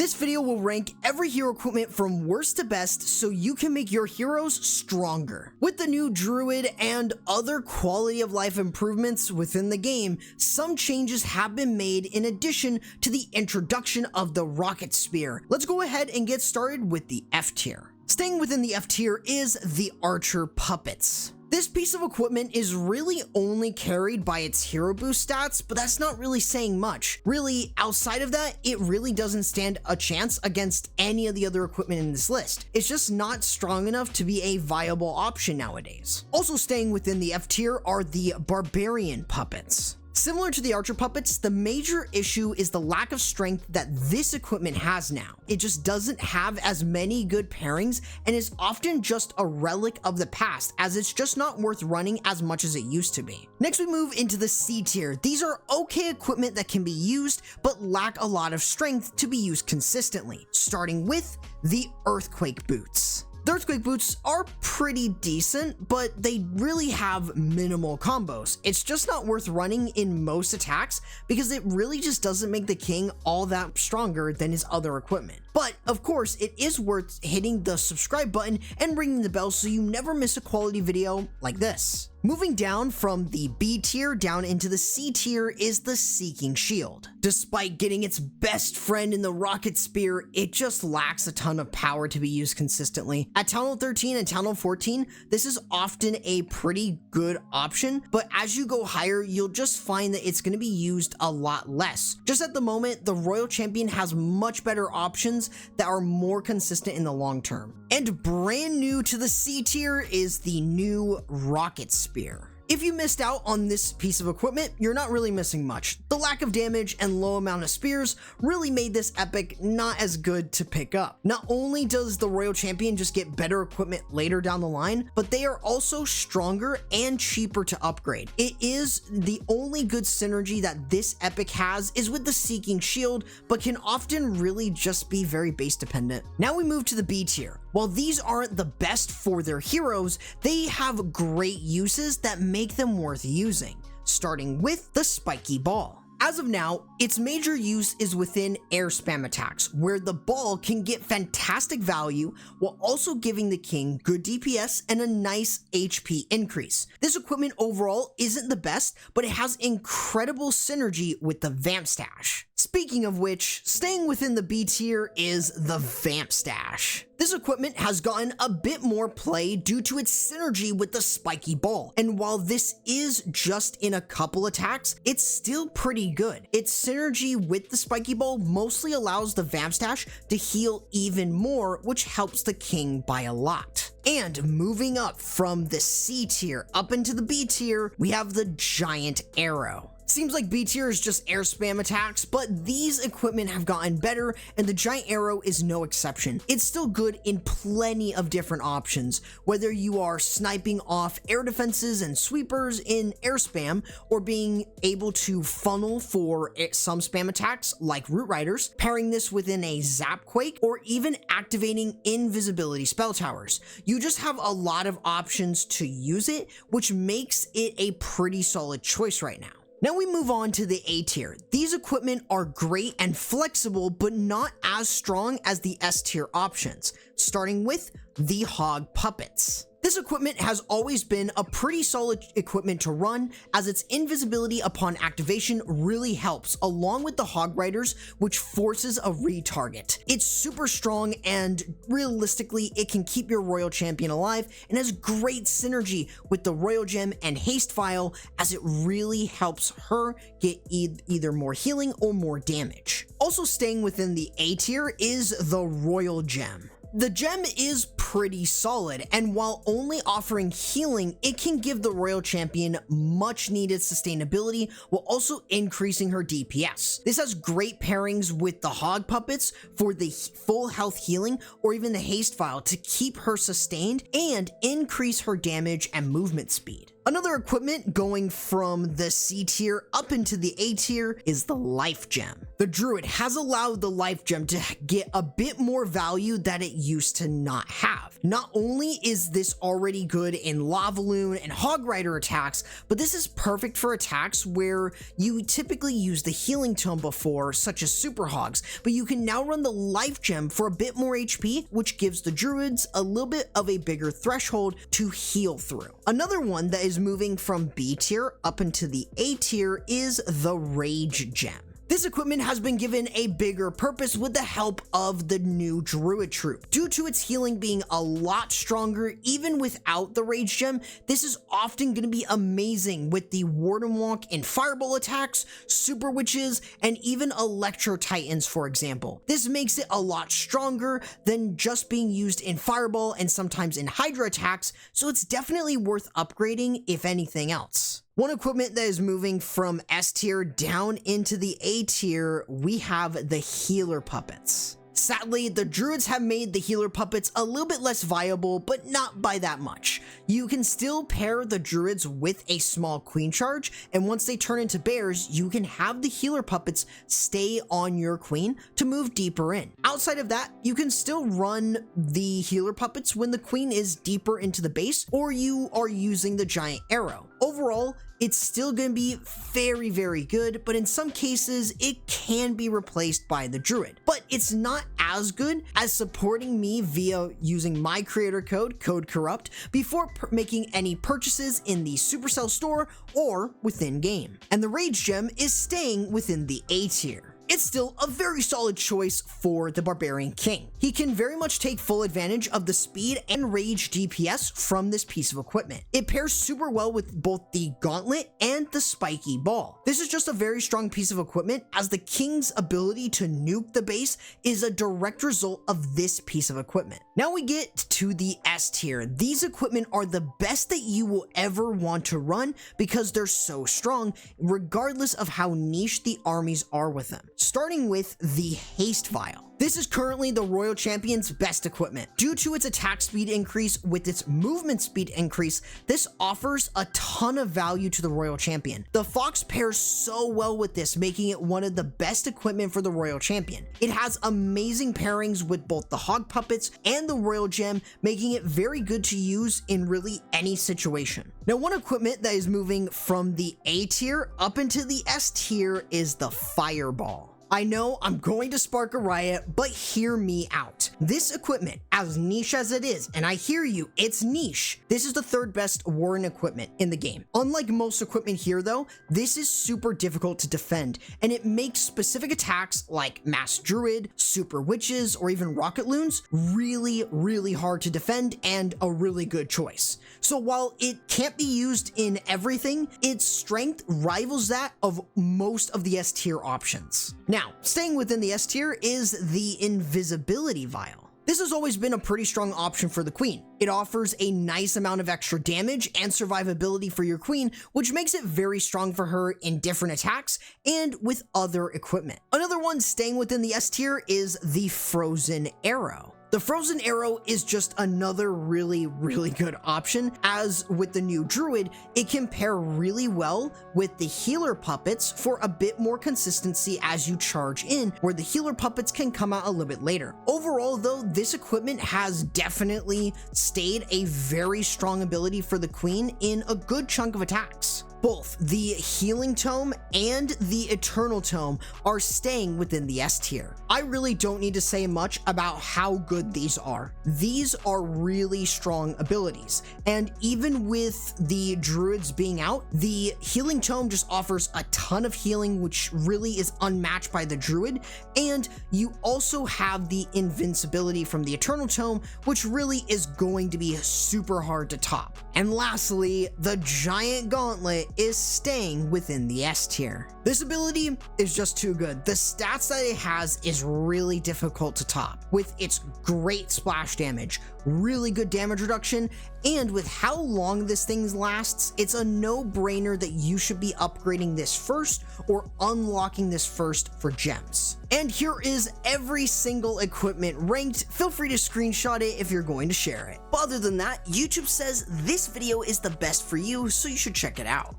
This video will rank every hero equipment from worst to best so you can make your heroes stronger. With the new druid and other quality of life improvements within the game, some changes have been made in addition to the introduction of the rocket spear. Let's go ahead and get started with the F tier. Staying within the F tier is the archer puppets. This piece of equipment is really only carried by its hero boost stats, but that's not really saying much. Really, outside of that, it really doesn't stand a chance against any of the other equipment in this list. It's just not strong enough to be a viable option nowadays. Also staying within the F tier are the Barbarian puppets. Similar to the archer puppets, the major issue is the lack of strength that this equipment has now. It just doesn't have as many good pairings and is often just a relic of the past, as it's just not worth running as much as it used to be. Next we move into the C tier. These are okay equipment that can be used but lack a lot of strength to be used consistently, starting with the earthquake boots. The earthquake boots are pretty decent, but they really have minimal combos. It's just not worth running in most attacks because it really just doesn't make the king all that stronger than his other equipment. But of course, it is worth hitting the subscribe button and ringing the bell so you never miss a quality video like this. Moving down from the B tier down into the C tier is the Seeking Shield. Despite getting its best friend in the rocket spear, it just lacks a ton of power to be used consistently. At Town Hall 13 and Town Hall 14, this is often a pretty good option, but as you go higher, you'll just find that it's going to be used a lot less. Just at the moment, the Royal Champion has much better options that are more consistent in the long term. And brand new to the C tier is the new rocket spear. If you missed out on this piece of equipment, you're not really missing much. The lack of damage and low amount of spears really made this epic not as good to pick up. Not only does the Royal Champion just get better equipment later down the line, but they are also stronger and cheaper to upgrade. It is the only good synergy that this epic has is with the Seeking Shield, but can often really just be very base dependent. Now we move to the B tier. While these aren't the best for their heroes, they have great uses that make them worth using, starting with the Spiky ball. As of now, its major use is within air spam attacks, where the ball can get fantastic value while also giving the king good DPS and a nice HP increase. This equipment overall isn't the best, but it has incredible synergy with the Vampstash. Speaking of which, staying within the B tier is the Vampstash. This equipment has gotten a bit more play due to its synergy with the Spiky ball, and while this is just in a couple attacks, it's still pretty good. Its synergy with the Spiky ball mostly allows the Vampstash to heal even more, which helps the king by a lot. And moving up from the C tier up into the B tier, we have the Giant Arrow. Seems like B tier is just air spam attacks, but these equipment have gotten better and the Giant Arrow is no exception. It's still good in plenty of different options, whether you are sniping off air defenses and sweepers in air spam, or being able to funnel for some spam attacks like Root Riders, pairing this within a Zap Quake, or even activating Invisibility spell towers. You just have a lot of options to use it, which makes it a pretty solid choice right now. Now we move on to the A tier. These equipment are great and flexible, but not as strong as the S tier options, starting with the Hog Puppets. This equipment has always been a pretty solid equipment to run, as its invisibility upon activation really helps, along with the Hog Riders, which forces a retarget. It's super strong, and realistically, it can keep your Royal Champion alive and has great synergy with the Royal Gem and Haste Vial, as it really helps her get either more healing or more damage. Also staying within the A tier is the Royal Gem. The gem is pretty solid, and while only offering healing, it can give the Royal Champion much needed sustainability while also increasing her DPS. This has great pairings with the Hog Puppets for the full health healing, or even the Haste Vial to keep her sustained and increase her damage and movement speed. Another equipment going from the C tier up into the A tier is the Life Gem. The Druid has allowed the life gem to get a bit more value that it used to not have. Not only is this already good in Lava Loon and Hog Rider attacks, but this is perfect for attacks where you typically use the healing tome before, such as Super Hogs, but you can now run the life gem for a bit more HP, which gives the Druids a little bit of a bigger threshold to heal through. Another one that is moving from B tier up into the A tier is the Rage Gem. This equipment has been given a bigger purpose with the help of the new Druid troop. Due to its healing being a lot stronger even without the Rage Gem, this is often going to be amazing with the Warden Walk and Fireball attacks, Super Witches, and even Electro Titans, for example. This makes it a lot stronger than just being used in Fireball and sometimes in Hydra attacks, so it's definitely worth upgrading if anything else. One equipment that is moving from S tier down into the A tier, we have the Healer Puppets. Sadly, the Druids have made the Healer Puppets a little bit less viable, but not by that much. You can still pair the Druids with a small Queen charge, and once they turn into bears, you can have the Healer Puppets stay on your Queen to move deeper in. Outside of that, you can still run the Healer Puppets when the Queen is deeper into the base, or you are using the Giant Arrow. Overall, it's still going to be very, very good, but in some cases, it can be replaced by the Druid. But it's not as good as supporting me via using my creator code, CORRUPT, before making any purchases in the Supercell store or within game. And the Rage Gem is staying within the A tier. It's still a very solid choice for the Barbarian King. He can very much take full advantage of the speed and rage DPS from this piece of equipment. It pairs super well with both the Gauntlet and the Spiky Ball. This is just a very strong piece of equipment, as the King's ability to nuke the base is a direct result of this piece of equipment. Now we get to the S tier. These equipment are the best that you will ever want to run because they're so strong, regardless of how niche the armies are with them. Starting with the Haste Vial. This is currently the Royal Champion's best equipment. Due to its attack speed increase with its movement speed increase, this offers a ton of value to the Royal Champion. The Fox pairs so well with this, making it one of the best equipment for the Royal Champion. It has amazing pairings with both the Hog Puppets and the Royal Gem, making it very good to use in really any situation. Now, one equipment that is moving from the A tier up into the S tier is the Fireball. I know I'm going to spark a riot, but hear me out. This equipment, as niche as it is, and I hear you, it's niche. This is the third best Warden equipment in the game. Unlike most equipment here though, this is super difficult to defend, and it makes specific attacks like Mass Druid, Super Witches, or even Rocket Loons really, really hard to defend and a really good choice. So while it can't be used in everything, its strength rivals that of most of the S tier options. Now, staying within the S tier is the Invisibility Vial. This has always been a pretty strong option for the Queen. It offers a nice amount of extra damage and survivability for your Queen, which makes it very strong for her in different attacks and with other equipment. Another one staying within the S tier is the Frozen Arrow. The Frozen Arrow is just another really, really good option, as with the new Druid, it can pair really well with the Healer Puppets for a bit more consistency as you charge in, where the Healer Puppets can come out a little bit later. Overall though, this equipment has definitely stayed a very strong ability for the Queen in a good chunk of attacks. Both the Healing Tome and the Eternal Tome are staying within the S tier. I really don't need to say much about how good these are. These are really strong abilities, and even with the Druids being out, the Healing Tome just offers a ton of healing, which really is unmatched by the Druid, and you also have the Invincibility from the Eternal Tome, which really is going to be super hard to top. And lastly, the Giant Gauntlet is staying within the S tier. This ability is just too good. The stats that it has is really difficult to top, with its great splash damage, really good damage reduction, and with how long this thing lasts, it's a no-brainer that you should be upgrading this first or unlocking this first for gems. And here is every single equipment ranked. Feel free to screenshot it if you're going to share it. But other than that, YouTube says this video is the best for you, so you should check it out.